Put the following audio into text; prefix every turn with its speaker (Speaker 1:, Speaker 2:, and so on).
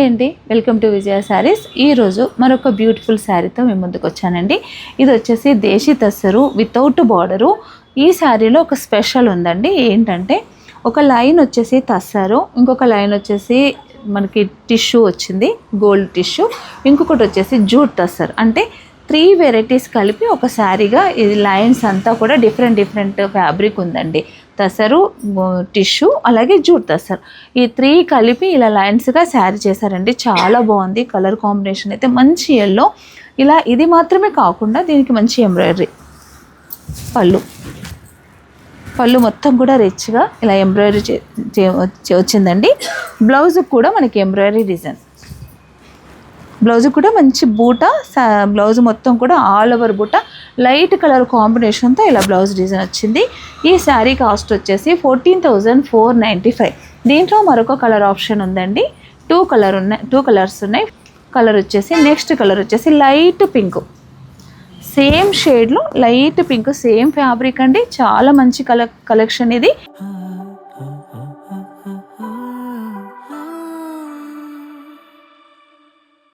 Speaker 1: అండి welcome to విజయ శారీస్. ఈరోజు మరొక బ్యూటిఫుల్ శారీతో మేము ముందుకు వచ్చానండి. ఇది వచ్చేసి దేశీ తస్సరు వితౌట్ బార్డరు. ఈ శారీలో ఒక స్పెషల్ ఉందండి. ఏంటంటే ఒక లైన్ వచ్చేసి తస్సరు, ఇంకొక లైన్ వచ్చేసి మనకి టిష్యూ వచ్చింది, గోల్డ్ టిష్యూ, ఇంకొకటి వచ్చేసి జూట్ తస్సర్. అంటే 3 వెరైటీస్ కలిపి ఒక శారీగా ఇది లైన్స్ అంతా కూడా డిఫరెంట్ ఫ్యాబ్రిక్ ఉందండి. తసరు, టిష్యూ, అలాగే జూట్ తసరు, ఈ 3 కలిపి ఇలా లైన్స్గా శారీ చేశారండి. చాలా బాగుంది. కలర్ కాంబినేషన్ అయితే మంచి ఎల్లో. ఇలా ఇది మాత్రమే కాకుండా దీనికి మంచి ఎంబ్రాయిడరీ పళ్ళు మొత్తం కూడా రిచ్గా ఇలా ఎంబ్రాయిడరీ వచ్చిందండి. బ్లౌజ్ కూడా మనకి ఎంబ్రాయిడరీ డిజైన్. బ్లౌజ్ కూడా మంచి బూట, బ్లౌజ్ మొత్తం కూడా ఆల్ ఓవర్ బూట, లైట్ కలర్ కాంబినేషన్తో ఇలా బ్లౌజ్ డిజైన్ వచ్చింది. ఈ శారీ కాస్ట్ వచ్చేసి 14,495. దీంట్లో మరొక కలర్ ఆప్షన్ ఉందండి. 2 కలర్స్ ఉన్నాయి. కలర్ వచ్చేసి నెక్స్ట్ కలర్ వచ్చేసి లైట్ పింక్, సేమ్ షేడ్లో లైట్ పింక్, సేమ్ ఫ్యాబ్రిక్ అండి. చాలా మంచి కలెక్షన్ ఇది.